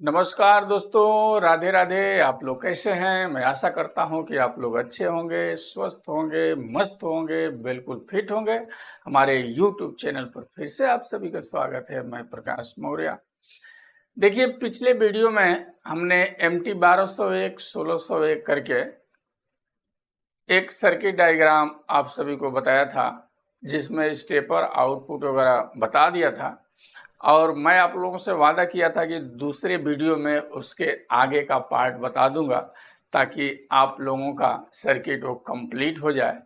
नमस्कार दोस्तों, राधे राधे। आप लोग कैसे हैं? मैं आशा करता हूं कि आप लोग अच्छे होंगे, स्वस्थ होंगे, मस्त होंगे, बिल्कुल फिट होंगे। हमारे YouTube चैनल पर फिर से आप सभी का स्वागत है। मैं प्रकाश मौर्य। देखिए, पिछले वीडियो में हमने MT 1201 1601 करके एक सर्किट डायग्राम आप सभी को बताया था, जिसमें स्टेपर आउटपुट वगैरह बता दिया था। और मैं आप लोगों से वादा किया था कि दूसरे वीडियो में उसके आगे का पार्ट बता दूंगा, ताकि आप लोगों का सर्किट वो कंप्लीट हो जाए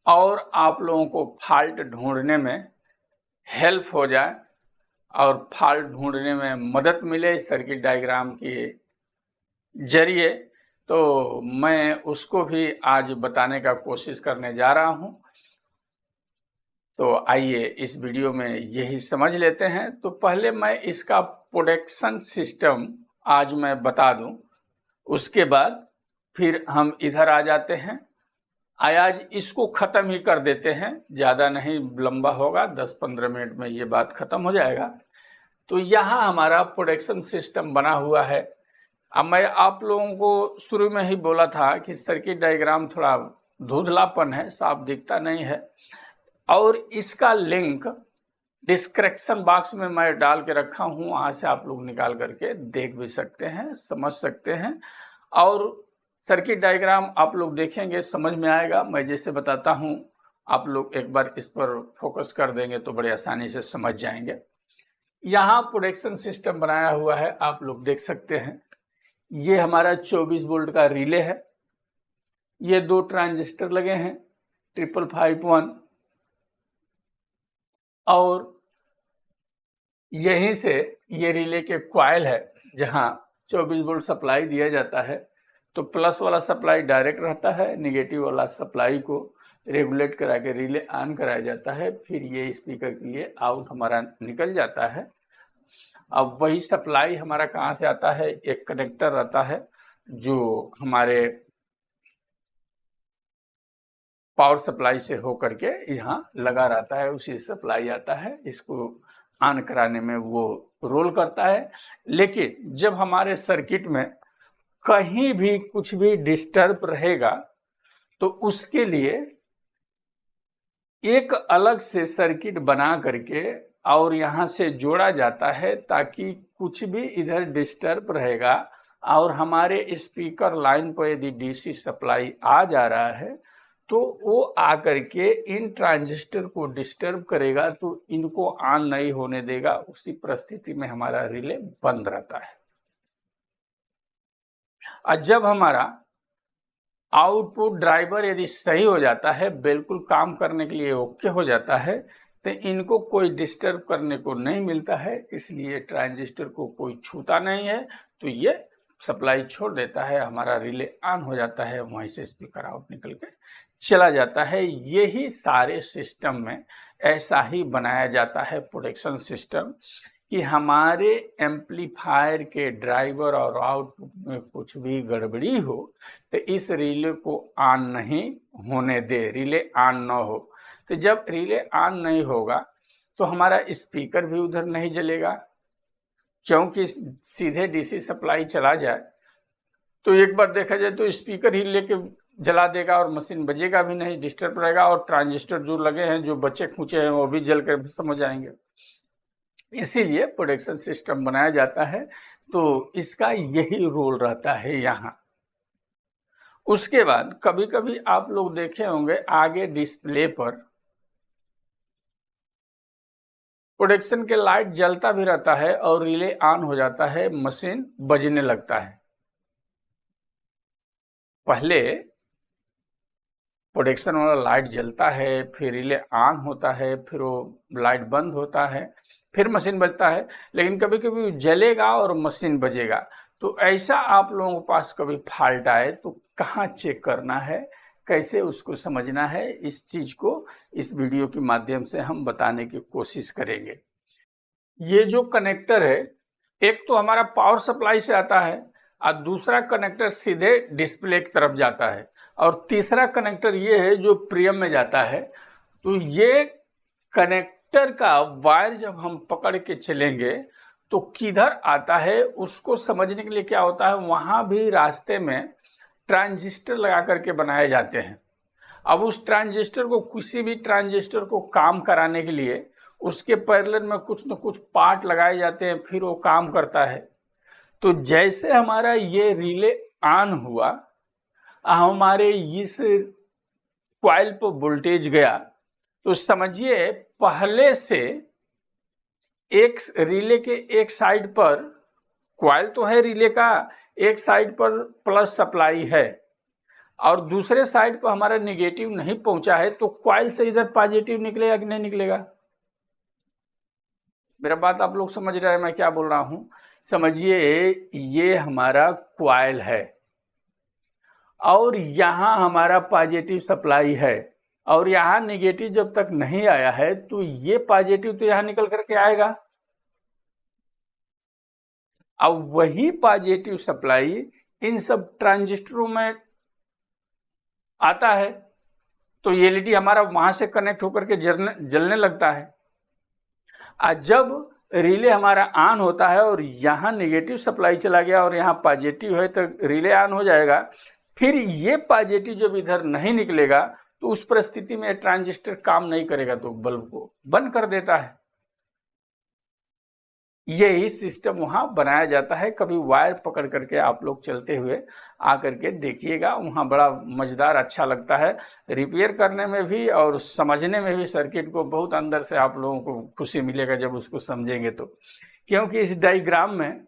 और आप लोगों को फॉल्ट ढूंढने में हेल्प हो जाए और फॉल्ट ढूंढने में मदद मिले इस सर्किट डायग्राम के जरिए। तो मैं उसको भी आज बताने का कोशिश करने जा रहा हूं। तो आइए इस वीडियो में यही समझ लेते हैं। तो पहले मैं इसका प्रोटेक्शन सिस्टम आज मैं बता दूं, उसके बाद फिर हम इधर आ जाते हैं। आज इसको ख़त्म ही कर देते हैं, ज़्यादा नहीं लंबा होगा, 10-15 मिनट में ये बात ख़त्म हो जाएगा। तो यहाँ हमारा प्रोटेक्शन सिस्टम बना हुआ है। अब मैं आप लोगों को शुरू में ही बोला था कि सर्किट डायग्राम थोड़ा धुंधलापन है, साफ दिखता नहीं है, और इसका लिंक डिस्क्रिप्शन बॉक्स में मैं डाल के रखा हूँ। वहाँ से आप लोग निकाल करके देख भी सकते हैं, समझ सकते हैं, और सर्किट डायग्राम आप लोग देखेंगे समझ में आएगा। मैं जैसे बताता हूँ, आप लोग एक बार इस पर फोकस कर देंगे तो बड़े आसानी से समझ जाएंगे। यहाँ प्रोटेक्शन सिस्टम बनाया हुआ है, आप लोग देख सकते हैं। ये हमारा 24 वोल्ट का रिले है। ये 2 ट्रांजिस्टर लगे हैं, 5551, और यहीं से ये रिले के कॉइल है जहां 24 वोल्ट सप्लाई दिया जाता है। तो प्लस वाला सप्लाई डायरेक्ट रहता है, नेगेटिव वाला सप्लाई को रेगुलेट करा के रिले ऑन कराया जाता है। फिर ये स्पीकर के लिए आउट हमारा निकल जाता है। अब वही सप्लाई हमारा कहाँ से आता है? एक कनेक्टर रहता है जो हमारे पावर सप्लाई से होकर के यहाँ लगा रहता है, उसी सप्लाई आता है, इसको ऑन कराने में वो रोल करता है। लेकिन जब हमारे सर्किट में कहीं भी कुछ भी डिस्टर्ब रहेगा तो उसके लिए एक अलग से सर्किट बना करके और यहाँ से जोड़ा जाता है, ताकि कुछ भी इधर डिस्टर्ब रहेगा और हमारे स्पीकर लाइन पर यदि डीसी सप्लाई आ जा रहा है तो वो आकर के इन ट्रांजिस्टर को डिस्टर्ब करेगा, तो इनको ऑन नहीं होने देगा। उसी परिस्थिति में हमारा रिले बंद रहता है। और जब हमारा आउटपुट ड्राइवर यदि सही हो जाता है, बिल्कुल काम करने के लिए ओके हो जाता है, तो इनको कोई डिस्टर्ब करने को नहीं मिलता है, इसलिए ट्रांजिस्टर को कोई छूता नहीं है। तो ये सप्लाई छोड़ देता है, हमारा रिले ऑन हो जाता है, वहीं से स्पीकर आउट निकल के चला जाता है। यही सारे सिस्टम में ऐसा ही बनाया जाता है प्रोटेक्शन सिस्टम, कि हमारे एम्पलीफायर के ड्राइवर और आउटपुट में कुछ भी गड़बड़ी हो तो इस रिले को ऑन नहीं होने दे, रिले ऑन न हो। तो जब रिले ऑन नहीं होगा तो हमारा स्पीकर भी उधर नहीं जलेगा, क्योंकि सीधे डीसी सप्लाई चला जाए तो एक बार देखा जाए तो स्पीकर ही लेके जला देगा और मशीन बजेगा भी नहीं, डिस्टर्ब रहेगा, और ट्रांजिस्टर जो लगे हैं, जो बचे खुचे हैं, वो भी जल कर समझ आएंगे। इसीलिए प्रोटेक्शन सिस्टम बनाया जाता है। तो इसका यही रोल रहता है यहाँ। उसके बाद कभी कभी आप लोग देखे होंगे आगे डिस्प्ले पर प्रोटेक्शन के लाइट जलता भी रहता है और रिले ऑन हो जाता है, मशीन बजने लगता है। पहले प्रोटेक्शन वाला लाइट जलता है, फिर रिले ऑन होता है, फिर वो लाइट बंद होता है, फिर मशीन बजता है। लेकिन कभी कभी जलेगा और मशीन बजेगा। तो ऐसा आप लोगों के पास कभी फॉल्ट आए तो कहाँ चेक करना है, कैसे उसको समझना है, इस चीज को इस वीडियो के माध्यम से हम बताने की कोशिश करेंगे। ये जो कनेक्टर है, एक तो हमारा पावर सप्लाई से आता है और दूसरा कनेक्टर सीधे डिस्प्ले की तरफ जाता है, और तीसरा कनेक्टर ये है जो प्रियम में जाता है। तो ये कनेक्टर का वायर जब हम पकड़ के चलेंगे तो किधर आता है उसको समझने के लिए क्या होता है, वहां भी रास्ते में ट्रांजिस्टर लगा करके बनाए जाते हैं। अब उस ट्रांजिस्टर को, किसी भी ट्रांजिस्टर को काम कराने के लिए उसके पैरेलल में कुछ न कुछ पार्ट लगाए जाते हैं, फिर वो काम करता है। तो जैसे हमारा ये रिले ऑन हुआ, हमारे इस कॉइल पर वोल्टेज गया, तो समझिए पहले से एक रिले के एक साइड पर, कॉइल तो है रिले का, एक साइड पर प्लस सप्लाई है और दूसरे साइड पर हमारा नेगेटिव नहीं पहुंचा है, तो कॉइल से इधर पॉजिटिव निकलेगा कि नहीं निकलेगा? मेरा बात आप लोग समझ रहे हैं मैं क्या बोल रहा हूं? समझिए ये हमारा कॉइल है और यहां हमारा पॉजिटिव सप्लाई है और यहां नेगेटिव जब तक नहीं आया है तो ये पॉजिटिव तो यहां निकल करके आएगा। अब वही पॉजिटिव सप्लाई इन सब ट्रांजिस्टरों में आता है, तो एलईडी हमारा वहां से कनेक्ट होकर के जलने लगता है। जब रिले हमारा ऑन होता है और यहाँ नेगेटिव सप्लाई चला गया और यहाँ पॉजिटिव है, तो रिले ऑन हो जाएगा। फिर ये पॉजिटिव जब इधर नहीं निकलेगा तो उस परिस्थिति में ट्रांजिस्टर काम नहीं करेगा, तो बल्ब को बंद कर देता है। यही सिस्टम वहां बनाया जाता है। कभी वायर पकड़ करके आप लोग चलते हुए आकर के देखिएगा, वहां बड़ा मजेदार अच्छा लगता है रिपेयर करने में भी और समझने में भी। सर्किट को बहुत अंदर से आप लोगों को खुशी मिलेगा जब उसको समझेंगे तो, क्योंकि इस डायग्राम में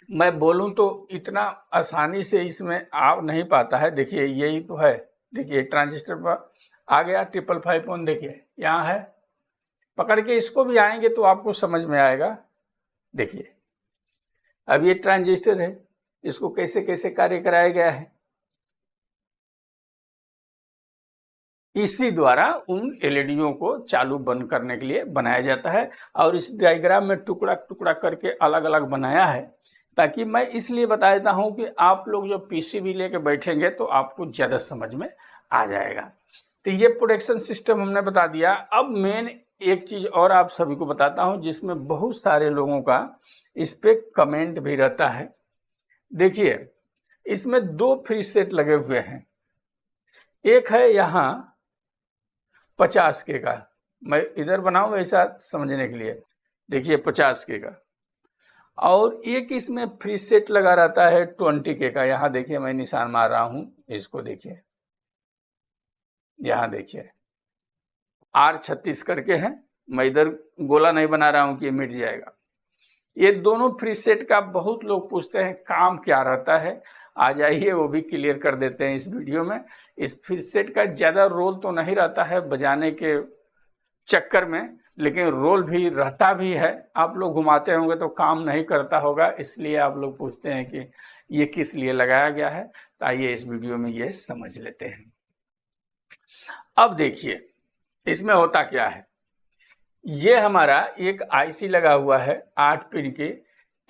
मैं बोलूं तो इतना आसानी से इसमें आ नहीं पाता है। देखिए यही तो है, देखिए ट्रांजिस्टर पर आ गया 555, देखिए यहाँ है, पकड़ के इसको भी आएंगे तो आपको समझ में आएगा। देखिए अब ये ट्रांजिस्टर है, इसको कैसे कैसे कार्य कराया गया है, इसी द्वारा उन एलईडीओं को चालू बंद करने के लिए बनाया जाता है। और इस डायग्राम में टुकड़ा टुकड़ा करके अलग अलग बनाया है, ताकि मैं इसलिए बता देता हूं कि आप लोग जब पीसीबी लेके बैठेंगे तो आपको ज्यादा समझ में आ जाएगा। तो ये प्रोटेक्शन सिस्टम हमने बता दिया। अब मेन एक चीज और आप सभी को बताता हूं, जिसमें बहुत सारे लोगों का इस पे कमेंट भी रहता है। देखिए इसमें 2 फ्री सेट लगे हुए हैं। एक है यहाँ 50 के का, मैं इधर बनाऊं ऐसा समझने के लिए, देखिए 50 के का, और एक इसमें फ्री सेट लगा रहता है 20 के का। यहाँ देखिए मैं निशान मार रहा हूं, इसको देखिए, यहाँ देखिए R36 करके है, मैं इधर गोला नहीं बना रहा हूं कि मिट जाएगा। ये दोनों फ्री सेट का बहुत लोग पूछते हैं काम क्या रहता है, आ जाइए वो भी क्लियर कर देते हैं इस वीडियो में। इस फ्री सेट का ज्यादा रोल तो नहीं रहता है बजाने के चक्कर में, लेकिन रोल भी रहता भी है। आप लोग घुमाते होंगे तो काम नहीं करता होगा, इसलिए आप लोग पूछते हैं कि ये किस लिए लगाया गया है। तो आइए इस वीडियो में ये समझ लेते हैं। अब देखिए इसमें होता क्या है, ये हमारा एक आईसी लगा हुआ है 8 पिन के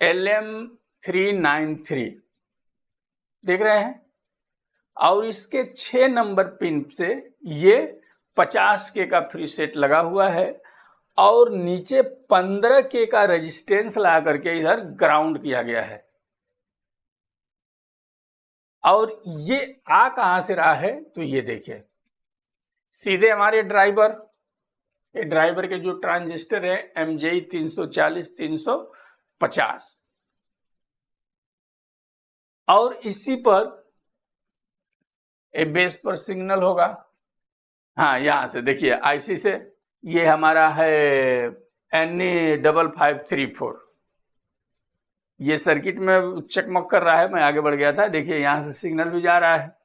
LM393, देख रहे हैं, और इसके 6 नंबर पिन से ये 50 के का फ्री सेट लगा हुआ है और नीचे 15 के का रेजिस्टेंस लगा करके इधर ग्राउंड किया गया है। और ये आ कहां से रहा है, तो ये देखिए सीधे हमारे ड्राइवर, ये ड्राइवर के जो ट्रांजिस्टर है MJ 340 350, और इसी पर बेस पर सिग्नल होगा। हाँ यहां से देखिए आईसी से, ये हमारा है NE5534, ये सर्किट में चकमक कर रहा है, मैं आगे बढ़ गया था, देखिए यहां से सिग्नल भी जा रहा है।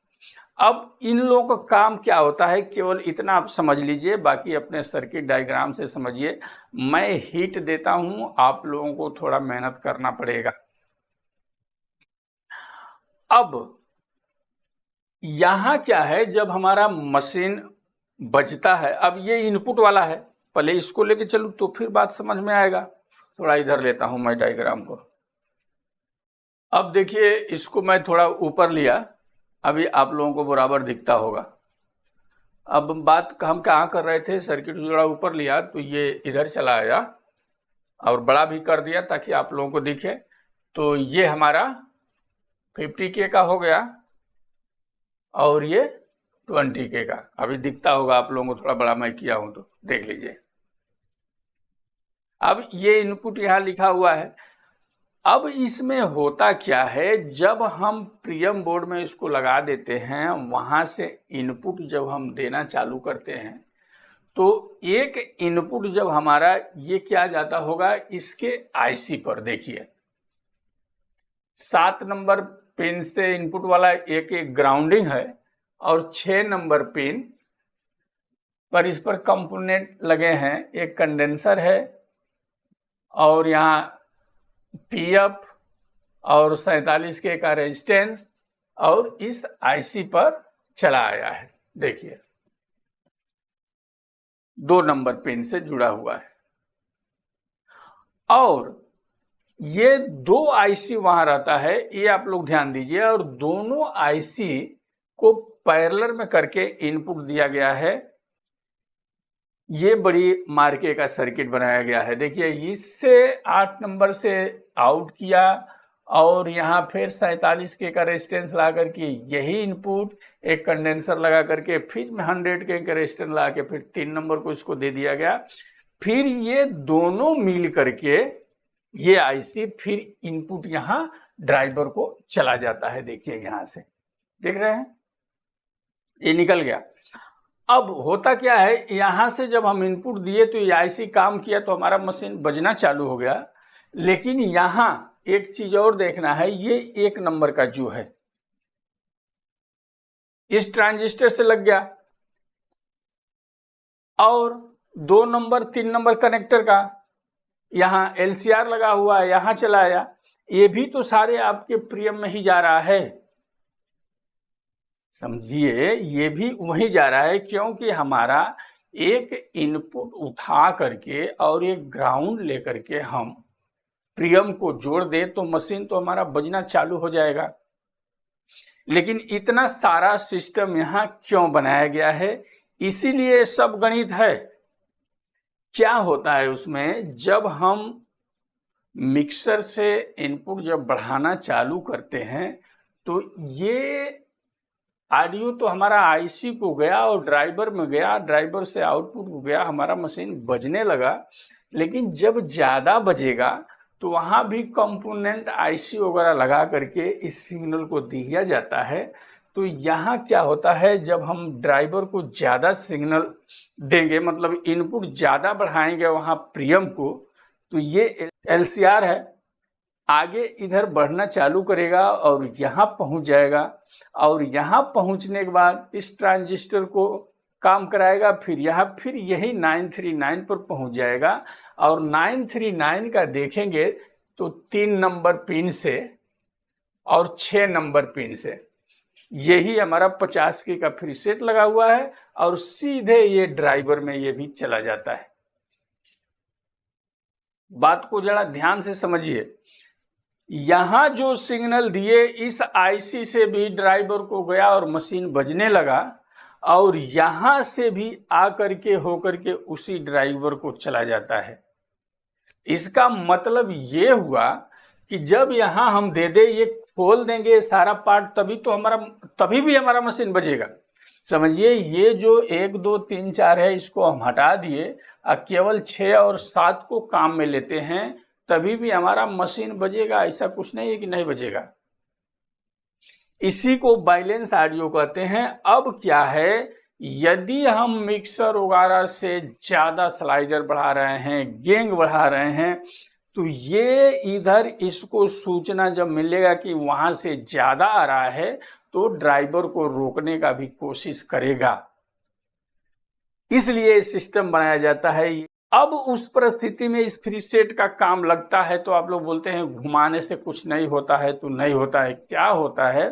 अब इन लोगों का काम क्या होता है, केवल इतना आप समझ लीजिए, बाकी अपने सर्किट डायग्राम से समझिए। मैं हिट देता हूं, आप लोगों को थोड़ा मेहनत करना पड़ेगा। अब यहां क्या है, जब हमारा मशीन बजता है, अब ये इनपुट वाला है, पहले इसको लेके चलूं तो फिर बात समझ में आएगा। थोड़ा इधर लेता हूं मैं डायग्राम को। अब देखिए इसको मैं थोड़ा ऊपर लिया, अभी आप लोगों को बराबर दिखता होगा। अब बात हम कहाँ कर रहे थे, सर्किट थोड़ा ऊपर लिया तो ये इधर चला आया और बड़ा भी कर दिया ताकि आप लोगों को दिखे। तो ये हमारा 50K का हो गया और ये 20K का। अभी दिखता होगा आप लोगों को, थोड़ा बड़ा मैं किया हूं तो देख लीजिए। अब ये इनपुट यहाँ लिखा हुआ है। अब इसमें होता क्या है, जब हम प्रियम बोर्ड में इसको लगा देते हैं, वहां से इनपुट जब हम देना चालू करते हैं तो एक इनपुट जब हमारा ये किया जाता होगा इसके आईसी पर, देखिए 7 नंबर पिन से इनपुट वाला एक ग्राउंडिंग है और 6 नंबर पिन पर इस पर कंपोनेंट लगे हैं, एक कंडेंसर है और यहाँ पीएफ और 47K का रेजिस्टेंस और इस आईसी पर चला आया है। देखिए 2 नंबर पिन से जुड़ा हुआ है और ये 2 आईसी वहां रहता है, ये आप लोग ध्यान दीजिए। और दोनों आईसी को पैरेलल में करके इनपुट दिया गया है। ये बड़ी मार्के का सर्किट बनाया गया है। देखिए इससे 8 नंबर से आउट किया और यहाँ फिर 47K का रेजिस्टेंस ला करके यही इनपुट एक कंडेंसर लगा करके फिर 100K का रेजिस्टेंस लगा के फिर 3 नंबर को इसको दे दिया गया। फिर ये दोनों मिल करके ये आईसी फिर इनपुट यहाँ ड्राइवर को चला जाता है। देखिए यहां से देख रहे हैं ये निकल गया। अब होता क्या है, यहां से जब हम इनपुट दिए तो ये आईसी काम किया तो हमारा मशीन बजना चालू हो गया। लेकिन यहां एक चीज और देखना है, ये 1 नंबर का जो है इस ट्रांजिस्टर से लग गया और 2 नंबर 3 नंबर कनेक्टर का यहाँ एलसीआर लगा हुआ है, यहां चला आया। ये भी तो सारे आपके प्रियम में ही जा रहा है, समझिए ये भी वहीं जा रहा है, क्योंकि हमारा एक इनपुट उठा करके और एक ग्राउंड लेकर के हम प्रियम को जोड़ दे तो मशीन तो हमारा बजना चालू हो जाएगा। लेकिन इतना सारा सिस्टम यहाँ क्यों बनाया गया है, इसीलिए सब गणित है। क्या होता है उसमें, जब हम मिक्सर से इनपुट जब बढ़ाना चालू करते हैं तो ये ऑडियो तो हमारा आईसी को गया और ड्राइवर में गया, ड्राइवर से आउटपुट को गया, हमारा मशीन बजने लगा। लेकिन जब ज्यादा बजेगा तो वहां भी कंपोनेंट आईसी वगैरह लगा करके इस सिग्नल को दिया जाता है। तो यहाँ क्या होता है, जब हम ड्राइवर को ज्यादा सिग्नल देंगे, मतलब इनपुट ज्यादा बढ़ाएंगे वहां प्रियम को, तो ये एलसीआर है आगे इधर बढ़ना चालू करेगा और यहाँ पहुंच जाएगा और यहाँ पहुंचने के बाद इस ट्रांजिस्टर को काम कराएगा, फिर यहाँ फिर यही 939 पर पहुंच जाएगा और 939 का देखेंगे तो 3 नंबर पिन से और 6 नंबर पिन से यही हमारा 50K का प्रीसेट लगा हुआ है और सीधे ये ड्राइवर में ये भी चला जाता है। बात को जरा ध्यान से समझिए, यहां जो सिग्नल दिए इस आईसी से भी ड्राइवर को गया और मशीन बजने लगा और यहां से भी आकर के होकर के उसी ड्राइवर को चला जाता है। इसका मतलब ये हुआ कि जब यहां हम दे दे, ये खोल देंगे सारा पार्ट, तभी भी हमारा मशीन बजेगा। समझिए ये जो 1 2 3 4 है इसको हम हटा दिए और केवल 6 और 7 को काम में लेते हैं, तभी भी हमारा मशीन बजेगा। ऐसा कुछ नहीं है कि नहीं बजेगा। इसी को बैलेंस ऑडियो कहते हैं। अब क्या है, यदि हम मिक्सर वगैरह से ज्यादा स्लाइडर बढ़ा रहे हैं, गेंग बढ़ा रहे हैं, तो ये इधर इसको सूचना जब मिलेगा कि वहां से ज्यादा आ रहा है तो ड्राइवर को रोकने का भी कोशिश करेगा। इसलिए सिस्टम बनाया जाता है। अब उस परिस्थिति में इस प्रीसेट का काम लगता है तो आप लोग बोलते हैं घुमाने से कुछ नहीं होता है, तो नहीं होता है। क्या होता है,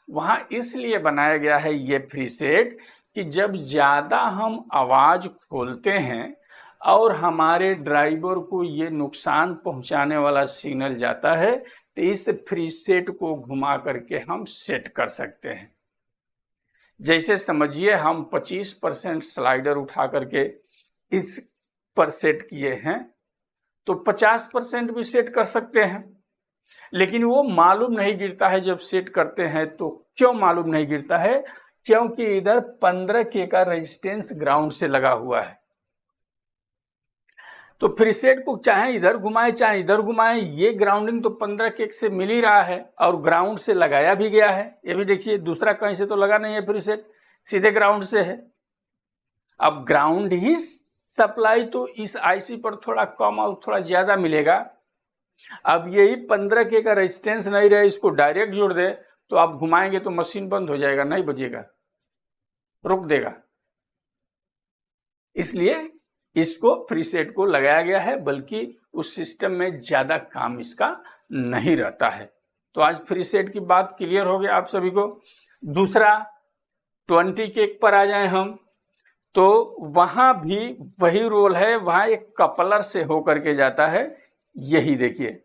वहां इसलिए बनाया गया है ये प्रीसेट कि जब ज्यादा हम आवाज खोलते हैं और हमारे ड्राइवर को ये नुकसान पहुंचाने वाला सिग्नल जाता है तो इस प्रीसेट को घुमा करके हम सेट कर सकते हैं। जैसे समझिए हम 25% स्लाइडर उठा करके इस पर सेट किए हैं, तो 50% भी सेट कर सकते हैं, लेकिन वो मालूम नहीं गिरता है जब सेट करते हैं। तो क्यों मालूम नहीं गिरता है? क्योंकि इधर 15K का रेजिस्टेंस ग्राउंड से लगा हुआ है। तो प्रीसेट को चाहे इधर घुमाए चाहे इधर घुमाए, ये ग्राउंडिंग तो 15K से मिल ही रहा है और ग्राउंड से लगाया भी गया है। ये भी देखिए, दूसरा कहीं से तो लगा नहीं है, प्रीसेट सीधे ग्राउंड से है। अब ग्राउंड ही सप्लाई तो इस आईसी पर थोड़ा कम और थोड़ा ज्यादा मिलेगा। अब यही 15K का रेजिस्टेंस नहीं रहे, इसको डायरेक्ट जोड़ दे तो आप घुमाएंगे तो मशीन बंद हो जाएगा, नहीं बजेगा, रुक देगा। इसलिए इसको प्रीसेट को लगाया गया है, बल्कि उस सिस्टम में ज्यादा काम इसका नहीं रहता है। तो आज प्रीसेट की बात क्लियर हो गया आप सभी को। दूसरा 20K पर आ जाए हम, तो वहां भी वही रोल है, वहां एक कपलर से होकर के जाता है। यही देखिए,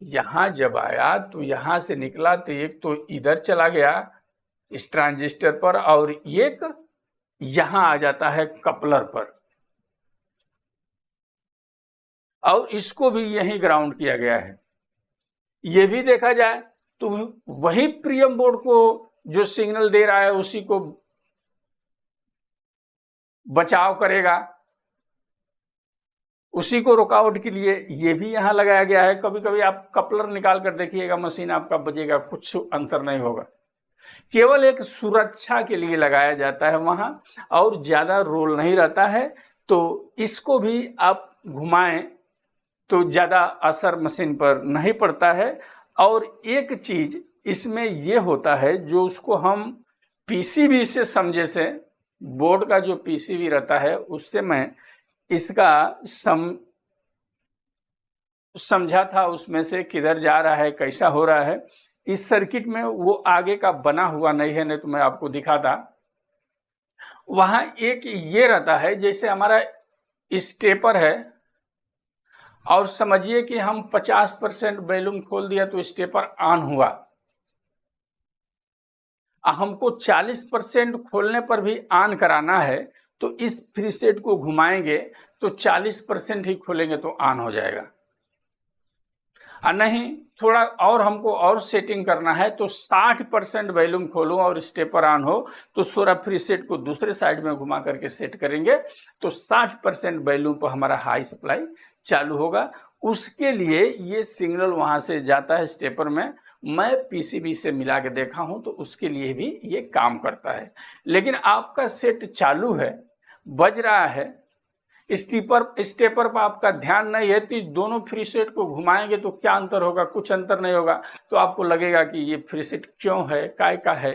यहां जब आया तो यहां से निकला तो एक तो इधर चला गया इस ट्रांजिस्टर पर, और एक यहां आ जाता है कपलर पर, और इसको भी यही ग्राउंड किया गया है। ये भी देखा जाए तो वही प्रीएम बोर्ड को जो सिग्नल दे रहा है उसी को बचाव करेगा, उसी को रुकावट के लिए ये भी यहां लगाया गया है। कभी कभी आप कपलर निकाल कर देखिएगा, मशीन आपका बजेगा, कुछ अंतर नहीं होगा। केवल एक सुरक्षा के लिए लगाया जाता है वहां, और ज्यादा रोल नहीं रहता है। तो इसको भी आप घुमाएं तो ज्यादा असर मशीन पर नहीं पड़ता है। और एक चीज इसमें यह होता है, जो उसको हम पीसीबी से समझे से, बोर्ड का जो पीसीबी रहता है उससे मैं इसका समझा था, उसमें से किधर जा रहा है, कैसा हो रहा है। इस सर्किट में वो आगे का बना हुआ नहीं है, नहीं तो मैं आपको दिखाता। वहां एक ये रहता है, जैसे हमारा स्टेपर है, और समझिए कि हम 50% बैलून खोल दिया तो स्टेपर ऑन हुआ। हमको 40% खोलने पर भी ऑन कराना है, तो इस प्रीसेट को घुमाएंगे तो 40% ही खोलेंगे तो ऑन हो जाएगा। नहीं, थोड़ा और हमको और सेटिंग करना है तो 60% वॉल्यूम खोलूं और स्टेपर ऑन हो, तो 16 प्रीसेट को दूसरे साइड में घुमा करके सेट करेंगे तो 60% वॉल्यूम पर हमारा हाई सप्लाई चालू होगा। उसके लिए ये सिग्नल वहां से जाता है स्टेपर में, मैं पीसीबी से मिला के देखा हूं तो उसके लिए भी ये काम करता है। लेकिन आपका सेट चालू है, बज रहा है, स्टेपर पर आपका ध्यान नहीं है, तो दोनों प्रीसेट को घुमाएंगे तो क्या अंतर होगा? कुछ अंतर नहीं होगा। तो आपको लगेगा कि ये प्रीसेट क्यों है, काय का है,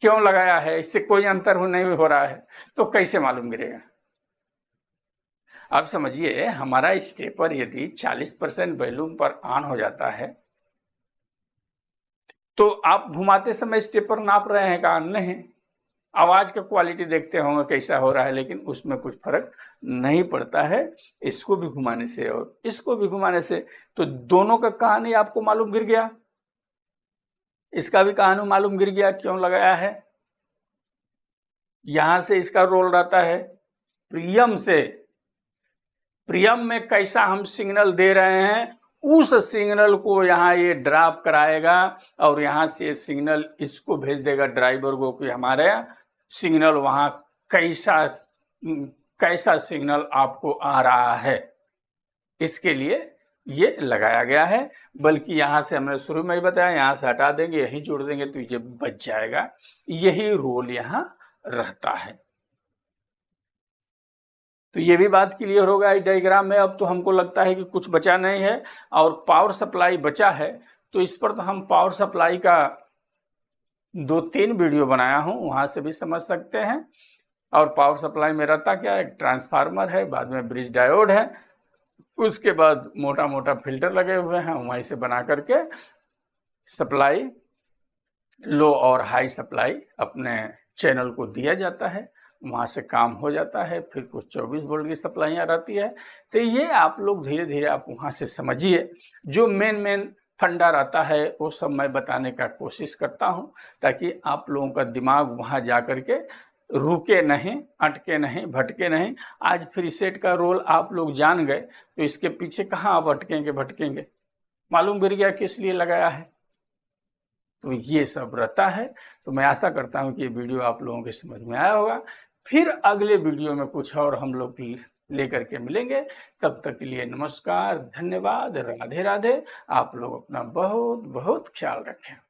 क्यों लगाया है, इससे कोई अंतर नहीं हो रहा है, तो कैसे मालूम गिरेगा? अब समझिए, हमारा स्टेपर यदि 40% वॉल्यूम पर ऑन हो जाता है तो आप घुमाते समय स्टेपर नाप रहे हैं का? नहीं। आवाज का क्वालिटी देखते होंगे कैसा हो रहा है, लेकिन उसमें कुछ फर्क नहीं पड़ता है इसको भी घुमाने से और इसको भी घुमाने से। तो दोनों का कहानी आपको मालूम गिर गया, इसका भी कहानी मालूम गिर गया क्यों लगाया है। यहां से इसका रोल रहता है प्रियम से, प्रियम में कैसा हम सिग्नल दे रहे हैं उस सिग्नल को यहाँ ये ड्रॉप कराएगा, और यहाँ से सिग्नल इसको भेज देगा ड्राइवर को कि हमारे सिग्नल वहां कैसा सिग्नल आपको आ रहा है। इसके लिए ये लगाया गया है। बल्कि यहां से हमने शुरू में ही बताया, यहां से हटा देंगे, यही जोड़ देंगे तो ये बच जाएगा। यही रोल यहां रहता है। तो ये भी बात क्लियर होगा इस डायग्राम में। अब तो हमको लगता है कि कुछ बचा नहीं है और पावर सप्लाई बचा है, तो इस पर तो हम पावर सप्लाई का 2-3 वीडियो बनाया हूं, वहां से भी समझ सकते हैं। और पावर सप्लाई में रहता क्या है, एक ट्रांसफार्मर है, बाद में ब्रिज डायोड है, उसके बाद मोटा मोटा फिल्टर लगे हुए हैं, वहीं से बना करके सप्लाई, लो और हाई सप्लाई अपने चैनल को दिया जाता है, वहां से काम हो जाता है। फिर कुछ 24 वोल्ट की सप्लाइयाँ रहती है। तो ये आप लोग धीरे धीरे आप वहां से समझिए, जो मेन फंडा रहता है वो सब मैं बताने का कोशिश करता हूं, ताकि आप लोगों का दिमाग वहां जा करके रुके नहीं, अटके नहीं, भटके नहीं। आज फ्री सेट का रोल आप लोग जान गए तो इसके पीछे कहाँ आप अटकेंगे भटकेंगे, मालूम गिर गया किस लिए लगाया है। तो ये सब रहता है। तो मैं आशा करता हूँ कि ये वीडियो आप लोगों के समझ में आया होगा। फिर अगले वीडियो में कुछ और हम लोग लेकर के मिलेंगे। तब तक के लिए नमस्कार, धन्यवाद, राधे राधे। आप लोग अपना बहुत बहुत ख्याल रखें।